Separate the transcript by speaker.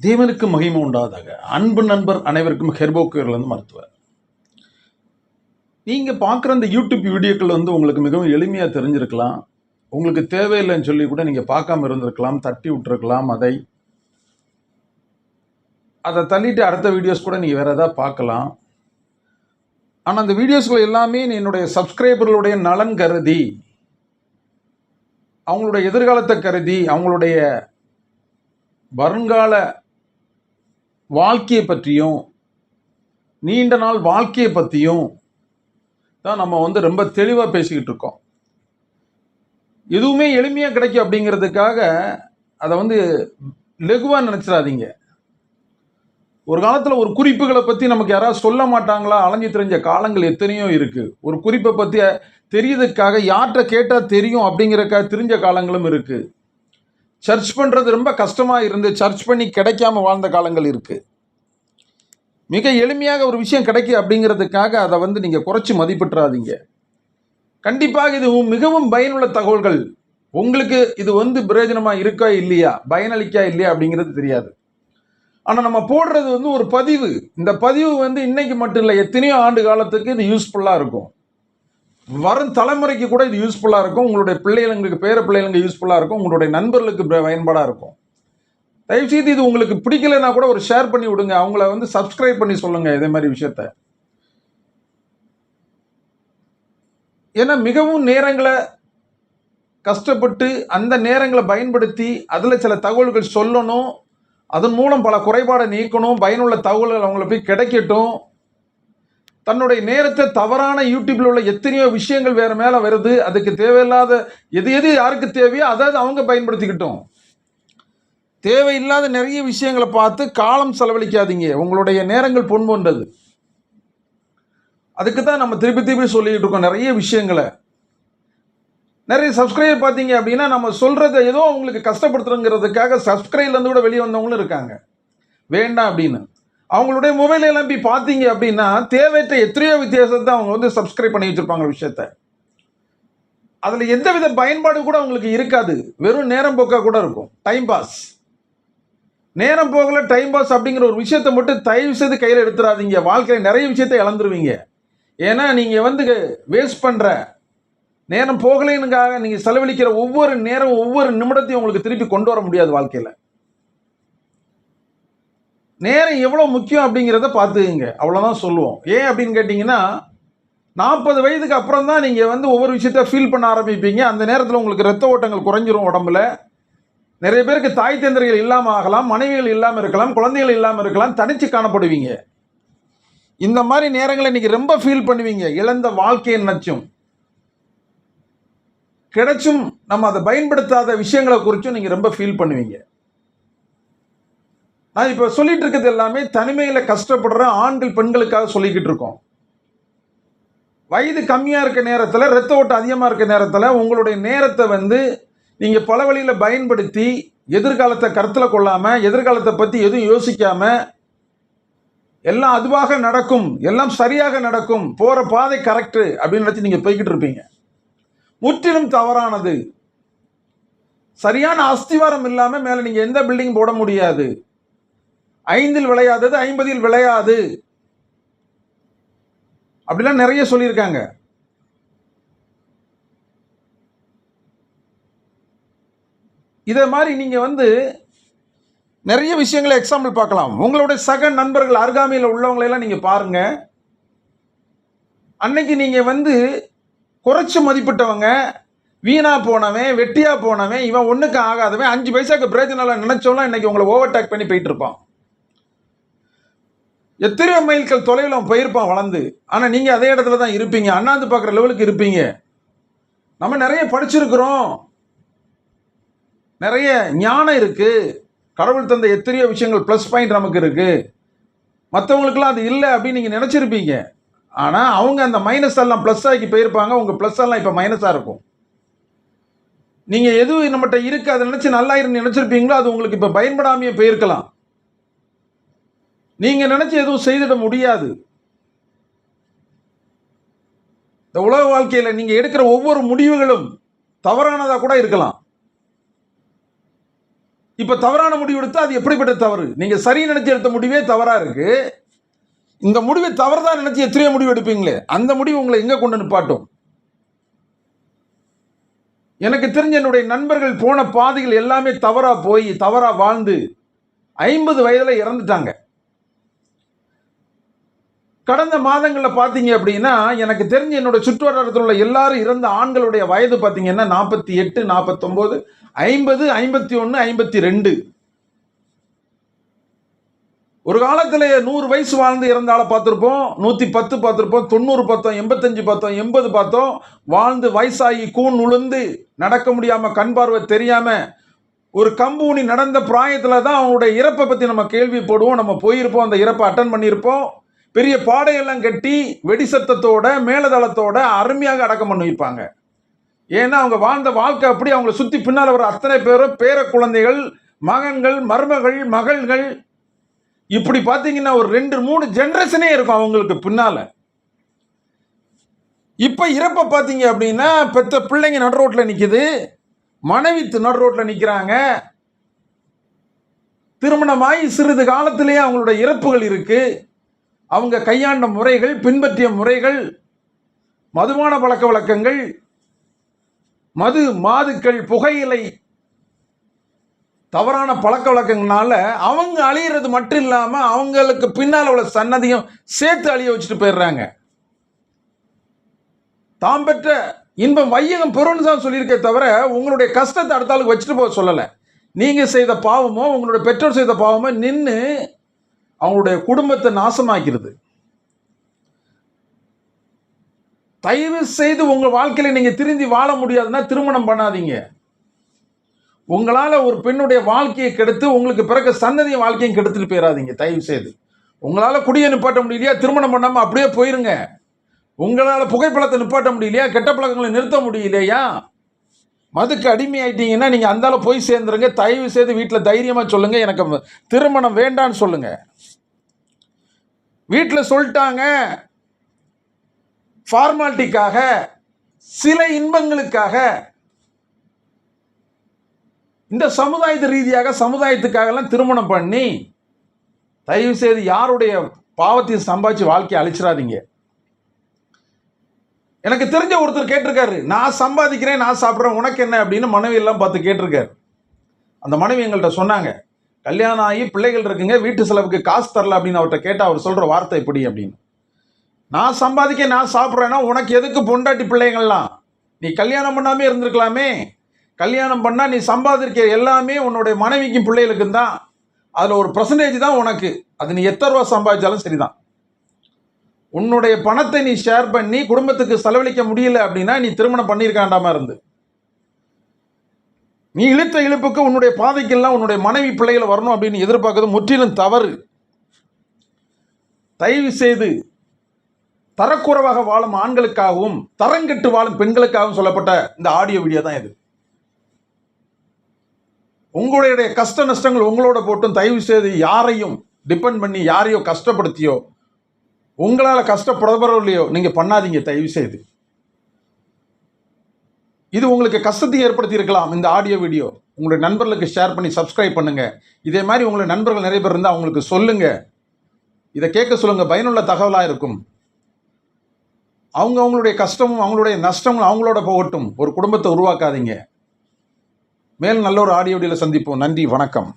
Speaker 1: தேவனுக்கு மகிமை உண்டாதாக. அன்பு நண்பர் அனைவருக்கும் ஹெர்போக்கியர்லேருந்து மருத்துவர். நீங்கள் பார்க்குற இந்த யூடியூப் வீடியோக்கள் உங்களுக்கு மிகவும் எளிமையாக தெரிஞ்சிருக்கலாம். உங்களுக்கு தேவையில்லைன்னு சொல்லி கூட நீங்கள் பார்க்காம இருந்திருக்கலாம், தட்டி விட்டுருக்கலாம். அதை தள்ளிட்டு அடுத்த வீடியோஸ் கூட நீங்கள் வேறு எதாவது பார்க்கலாம். ஆனால் அந்த வீடியோஸ்கள் எல்லாமே என்னுடைய சப்ஸ்கிரைபர்களுடைய நலன் கருதி, அவங்களுடைய எதிர்காலத்தை கருதி, அவங்களுடைய வருங்கால வாழ்க்கையை பற்றியும் நீண்ட நாள் வாழ்க்கையை பற்றியும் தான் நம்ம ரொம்ப தெளிவாக பேசிக்கிட்டு இருக்கோம். எதுவுமே எளிமையாக கிடைக்கும் அப்படிங்கிறதுக்காக அதை லெகுவாக நினச்சிடாதீங்க. ஒரு காலத்தில் ஒரு குறிப்புகளை பற்றி நமக்கு யாராவது சொல்ல மாட்டாங்களா? அலைஞ்சு தெரிஞ்ச காலங்கள் எத்தனையோ இருக்குது. ஒரு குறிப்பை பற்றி தெரியறதுக்காக யார்கிட்ட கேட்டால் தெரியும் அப்படிங்கிறதுக்காக தெரிஞ்ச காலங்களும் இருக்குது. சர்ச் பண்ணுறது ரொம்ப கஷ்டமாக இருந்து சர்ச் பண்ணி கிடைக்காம வாழ்ந்த காலங்கள் இருக்குது. மிக எளிமையாக ஒரு விஷயம் கிடைக்கும் அப்படிங்கிறதுக்காக அதை நீங்கள் குறைச்சி மதிப்பிட்டுறாதீங்க. கண்டிப்பாக இது மிகவும் பயனுள்ள தகவல்கள். உங்களுக்கு இது பிரயோஜனமாக இருக்கா இல்லையா, பயனளிக்கா இல்லையா அப்படிங்கிறது தெரியாது. ஆனால் நம்ம போடுறது ஒரு பதிவு. இந்த பதிவு இன்னைக்கு மட்டும் இல்லை, எத்தனையோ ஆண்டு காலத்துக்கு இது யூஸ்ஃபுல்லாக இருக்கும். வரும் தலைமுறைக்கு கூட இது யூஸ்ஃபுல்லாக இருக்கும். உங்களுடைய பிள்ளைகளுக்கு, பேர பிள்ளைகளுக்கு யூஸ்ஃபுல்லாக இருக்கும். உங்களுடைய நண்பர்களுக்கு பயன்பாடாக இருக்கும். தயவுசெய்து இது உங்களுக்கு பிடிக்கலைன்னா கூட ஒரு ஷேர் பண்ணி விடுங்க. அவங்கள சப்ஸ்கிரைப் பண்ணி சொல்லுங்க இதே மாதிரி விஷயத்த. ஏன்னா மிகவும் நேரங்களை கஷ்டப்பட்டு அந்த நேரங்களை பயன்படுத்தி அதில் சில தகவல்கள் சொல்லணும். அதன் மூலம் பல குறைபாடை நீக்கணும். பயனுள்ள தகவல்கள் அவங்கள போய் கிடைக்கட்டும். தன்னுடைய நேரத்தை தவறான யூடியூப்ல உள்ள எத்தனையோ விஷயங்கள் வேற மேல வருது. அதுக்கு தேவையில்லாத எது யாருக்கு தேவையோ அதாவது அவங்க பயன்படுத்திக்கிட்டோம். தேவையில்லாத நிறைய விஷயங்களை பார்த்து காலம் செலவழிக்காதீங்க. உங்களுடைய நேரங்கள் பொன் போன்றது. அதுக்கு தான் நம்ம திருப்பி சொல்லிக்கிட்டு இருக்கோம் நிறைய விஷயங்களை. நிறைய சப்ஸ்கிரைபர் பார்த்தீங்க அப்படின்னா நம்ம சொல்றதை ஏதோ அவங்களுக்கு கஷ்டப்படுத்துறங்கிறதுக்காக சப்ஸ்கிரைப்லேருந்து கூட வெளியே வந்தவங்களும் இருக்காங்க. வேண்டாம் அப்படின்னு அவங்களுடைய மொபைல் எல்லாம் போய் பார்த்தீங்க அப்படின்னா தேவையற்ற எத்தனையோ வித்தியாசத்தை அவங்க சப்ஸ்கிரைப் பண்ணி வச்சிருப்பாங்க விஷயத்த. அதில் எந்தவித பயன்பாடு கூட அவங்களுக்கு இருக்காது. வெறும் நேரம் போக்கா கூட இருக்கும். Time pass. நேரம் போகல டைம் பாஸ் அப்படிங்கிற ஒரு விஷயத்தை மட்டும் தயவு செய்து கையில் எடுத்துடாதீங்க. வாழ்க்கையில் நிறைய விஷயத்தை இழந்துருவீங்க. ஏன்னா நீங்கள் வேஸ்ட் பண்ணுற நேரம் போகலைன்னுக்காக நீங்கள் செலவழிக்கிற ஒவ்வொரு நேரம் ஒவ்வொரு நிமிடத்தையும் உங்களுக்கு திருப்பி கொண்டு வர முடியாது வாழ்க்கையில். நேரம் எவ்வளோ முக்கியம் அப்படிங்கிறத பார்த்துக்குங்க. அவ்வளோதான் சொல்லுவோம். ஏன் அப்படின்னு கேட்டிங்கன்னா 40 வயதுக்கு அப்புறம் தான் நீங்கள் ஒவ்வொரு விஷயத்த ஃபீல் பண்ண ஆரம்பிப்பீங்க. அந்த நேரத்தில் உங்களுக்கு ரத்த ஓட்டங்கள் குறைஞ்சிரும் உடம்புல. நிறைய பேருக்கு தாய் தந்தையர்கள் இல்லாமல் ஆகலாம், மனைவிகள் இல்லாமல் இருக்கலாம், குழந்தைகள் இல்லாமல் இருக்கலாம், தனிச்சு காணப்படுவீங்க. இந்த மாதிரி நேரங்களை நீங்கள் ரொம்ப ஃபீல் பண்ணுவீங்க. இழந்த வாழ்க்கையை நினைச்சும் கிடைச்சும் நம்ம அதை பயன்படுத்தாத விஷயங்களை குறிச்சும் நீங்கள் ரொம்ப ஃபீல் பண்ணுவீங்க. நான் இப்போ சொல்லிட்டு இருக்கிறது எல்லாமே தனிமையில் கஷ்டப்படுற ஆண்கள் பெண்களுக்காக சொல்லிக்கிட்டு இருக்கோம். வயது கம்மியாக இருக்க நேரத்தில், ரத்த ஓட்டம் அதிகமாக இருக்க நேரத்தில் உங்களுடைய நேரத்தை நீங்கள் பல வழியில் பயன்படுத்தி எதிர்காலத்தை கருத்தில் கொள்ளாமல், எதிர்காலத்தை பற்றி எதுவும் யோசிக்காமல், எல்லாம் அதுவாக நடக்கும், எல்லாம் சரியாக நடக்கும், போகிற பாதை கரெக்டு அப்படின்னு நினச்சி நீங்கள் போய்கிட்டு இருப்பீங்க. முற்றிலும் தவறானது. சரியான அஸ்திவாரம் இல்லாமல் மேலே நீங்கள் எந்த பில்டிங் போட முடியாது. 5ல் விளையாதது 50ல் விளையாது அப்படிலாம் நிறைய சொல்லியிருக்காங்க. இதை மாதிரி நீங்கள் நிறைய விஷயங்களை எக்ஸாம்பிள் பார்க்கலாம். உங்களுடைய சக நண்பர்கள் அருகாமையில் உள்ளவங்களெல்லாம் நீங்கள் பாருங்க. அன்னைக்கு நீங்கள் குறைச்சி மதிப்பிட்டவங்க, வீணா போனவன், வெட்டியா போனவன், இவன் ஒன்றுக்கு ஆகாதவன், 5 பைசாக்கு பிரயோஜனம் நினைச்சவெல்லாம் இன்னைக்கு உங்களை ஓவர்டேக் பண்ணி போயிட்டு இருப்பான். எத்தனையோ மைல்கள் தொலைவில் அவன் போயிருப்பான் வளர்ந்து. ஆனால் நீங்கள் அதே இடத்துல தான் இருப்பீங்க. அண்ணாந்து பார்க்குற லெவலுக்கு இருப்பீங்க. நம்ம நிறைய படிச்சிருக்கிறோம், நிறைய ஞானம் இருக்கு, கடவுள் தந்த எத்தனையோ விஷயங்கள் ப்ளஸ் பாயிண்ட் நமக்கு இருக்கு. மற்றவங்களுக்குலாம் அது இல்லை அப்படின்னு நீங்கள் நினச்சிருப்பீங்க. ஆனால் அவங்க அந்த மைனஸ் எல்லாம் ப்ளஸ் ஆகி போயிருப்பாங்க. உங்கள் ப்ளஸ் எல்லாம் இப்போ மைனஸாக இருக்கும். நீங்கள் எது நம்மகிட்ட இருக்கு அதை நினச்சி நல்லா இருந்து நினச்சிருப்பீங்களோ அது உங்களுக்கு இப்போ பயன்படாமையே போயிருக்கலாம். நீங்கள் நினச்சி எதுவும் செய்திட முடியாது. இந்த உலக வாழ்க்கையில் நீங்கள் எடுக்கிற ஒவ்வொரு முடிவுகளும் தவறானதாக கூட இருக்கலாம். இப்ப தவறான முடிவு எடுத்தா அது எப்படிப்பட்ட தவறு? நீங்க சரி நினைச்சு எடுத்த முடிவே தவறா இருக்கு. இந்த முடிவை தவறுதான் நினைச்சு எத்தனையோ முடிவு எடுப்பீங்களே, அந்த முடிவு உங்களை எங்க கொண்டு நிப்பாட்டும்? எனக்கு தெரிஞ்ச என்னுடைய நண்பர்கள் போன பாதைகள் எல்லாமே தவறா போய் தவறா வாழ்ந்து 50 வயதுல இறந்துட்டாங்க. கடந்த மாதங்களில் பார்த்தீங்க அப்படின்னா எனக்கு தெரிஞ்ச என்னோட சுற்றுவட்டாரத்தில் உள்ள எல்லாரும் இறந்த ஆண்களுடைய வயது பார்த்தீங்கன்னா 48, 49, 50, 51, 52. ஒரு காலத்தில் 100 வயசு வாழ்ந்து இறந்த ஆளை பார்த்துருப்போம், 110 பார்த்துருப்போம், 90 பார்த்தோம், 85 பார்த்தோம், 80 பார்த்தோம். வாழ்ந்து வயசாகி கூன் உளுந்து நடக்க முடியாம கண் பார்வை தெரியாம ஒரு கம்பு ஊனி நடந்த பிராயத்தில் தான் அவங்களுடைய இறப்பை பற்றி நம்ம கேள்விப்படுவோம். நம்ம போயிருப்போம், அந்த இறப்பை அட்டன் பண்ணியிருப்போம். பெரிய பாடையெல்லாம் கட்டி வெடி சத்தத்தோட மேலதளத்தோட அருமையாக அடக்கம் பண்ணி வைப்பாங்க. ஏன்னா அவங்க வாழ்ந்த வாழ்க்கை அப்படி. அவங்களை சுற்றி பின்னால் வர அத்தனை பேரும் பேர குழந்தைகள், மகன்கள், மருமகள், மகள்கள், இப்படி பார்த்தீங்கன்னா ஒரு 2-3 ஜெனரேஷனே இருக்கும் அவங்களுக்கு பின்னால. இப்ப இறப்ப பார்த்தீங்க அப்படின்னா பெத்த பிள்ளைங்க நடு ரோட்ல நிக்குது, மனைவி நடு ரோட்ல நிக்கிறாங்க. திருமணமாகி சிறிது காலத்திலேயே அவங்களோட இறப்புகள் இருக்கு. அவங்க கையாண்ட முறைகள், பின்பற்றிய முறைகள், மதுபான பழக்க வழக்கங்கள், மாதுக்கள், புகையிலை, தவறான பழக்க வழக்கங்களால அவங்க அழியிறது மட்டும் இல்லாம அவங்களுக்கு பின்னால் உள்ள சன்னதியும் சேர்த்து அழிய வச்சுட்டு போயிடுறாங்க. தாம் பெற்ற இன்பம் வையகம் பெரும்னு தான் சொல்லியிருக்கே தவிர உங்களுடைய கஷ்டத்தை அடுத்த ஆளுக்கு வச்சுட்டு போக சொல்லலை. நீங்க செய்த பாவமோ உங்களுடைய பெற்றோர் செய்த பாவமோ நின்று அவங்களுடைய குடும்பத்தை நாசமாக்கிறது. தயவு செய்து உங்க வாழ்க்கையில நீங்க திருந்தி வாழ முடியாதுன்னா திருமணம் பண்ணாதீங்க. உங்களால ஒரு பெண்ணுடைய வாழ்க்கையை கெடுத்து உங்களுக்கு பிறகு சன்னதிய வாழ்க்கையும் கெடுத்துட்டு போயிடாதீங்க. தயவு செய்து உங்களால குடியை நிப்பாட்ட முடியலையா, திருமணம் பண்ணாம அப்படியே போயிருங்க. உங்களால புகைப்பழத்தை நிப்பாட்ட முடியலையா, கெட்ட பழக்கங்களை நிறுத்த முடியலையா, மதுக்கு அடிமை ஆயிட்டீங்கன்னா நீங்க அந்தால போய் சேர்ந்துருங்க. தயவு செய்து வீட்டில் தைரியமா சொல்லுங்க, எனக்கு திருமணம் வேண்டான்னு சொல்லுங்க. வீட்டில் சொல்லிட்டாங்க, ஃபார்மாலிட்டிக்காக, சில இன்பங்களுக்காக, இந்த சமுதாயத்து ரீதியாக சமுதாயத்துக்காக திருமணம் பண்ணி தயவு செய்து யாருடைய பாவத்தையும் சம்பாதிச்சு வாழ்க்கையை அழிச்சிடாதீங்க. எனக்கு தெரிஞ்ச ஒருத்தர் கேட்டிருக்காரு, நான் சம்பாதிக்கிறேன், நான் சாப்பிட்றேன், உனக்கு என்ன அப்படின்னு மனைவி எல்லாம் பார்த்து கேட்டிருக்காரு. அந்த மனைவி எங்கள்கிட்ட சொன்னாங்க, கல்யாணம் ஆகி பிள்ளைகள் இருக்குங்க, வீட்டு செலவுக்கு காசு தரல அப்படின்னு அவர்கிட்ட கேட்டால் அவர் சொல்கிற வார்த்தை எப்படி அப்படின்னு. நான் சம்பாதிக்க நான் சாப்பிட்றேன்னா உனக்கு எதுக்கு பொண்டாட்டி பிள்ளைங்கள்லாம்? நீ கல்யாணம் பண்ணாமே இருந்திருக்கலாமே. கல்யாணம் பண்ணால் நீ சம்பாதிக்கிற எல்லாமே உன்னுடைய மனைவிக்கும் பிள்ளைகளுக்கும் தான். அதில் ஒரு % தான் உனக்கு. அது நீ எத்தனை ரூபா சம்பாதிச்சாலும் சரிதான். உன்னுடைய பணத்தை நீ ஷேர் பண்ணி குடும்பத்துக்கு செலவழிக்க முடியல அப்படின்னா நீ திருமணம் பண்ணியிருக்காண்டாமா இருந்து. நீ இழுத்த இழுப்புக்கு உன்னுடைய பாதைக்கெல்லாம் உன்னுடைய மனைவி பிள்ளைகளை வரணும் அப்படின்னு எதிர்பார்க்கறது முற்றிலும் தவறு. தயவு செய்து தரக்குறைவாக வாழும் ஆண்களுக்காகவும் தரங்கெட்டு வாழும் பெண்களுக்காகவும் சொல்லப்பட்ட இந்த ஆடியோ வீடியோ தான் இது. உங்களுடைய கஷ்ட நஷ்டங்கள் உங்களோட போட்டும் தயவு செய்து யாரையும் டிபெண்ட் பண்ணி யாரையோ கஷ்டப்படுத்தியோ உங்களால் கஷ்டப்படுறோ இல்லையோ நீங்க பண்ணாதீங்க. தயவு செய்து இது உங்களுக்கு கஷ்டத்தை ஏற்படுத்தி இருக்கலாம். இந்த ஆடியோ வீடியோ உங்களுடைய நண்பர்களுக்கு ஷேர் பண்ணி சப்ஸ்கிரைப் பண்ணுங்க. இதே மாதிரி உங்களுடைய நண்பர்கள் நிறைய பேர் இருந்தால் அவங்களுக்கு சொல்லுங்க, இதை கேட்க சொல்லுங்க, பயனுள்ள தகவலாக இருக்கும். அவங்களுடைய கஷ்டமும் அவங்களுடைய நஷ்டமும் அவங்களோட போகட்டும். ஒரு குடும்பத்தை உருவாக்காதீங்க. மேலும் நல்ல ஒரு ஆடியோ வீடியோவில் சந்திப்போம். நன்றி, வணக்கம்.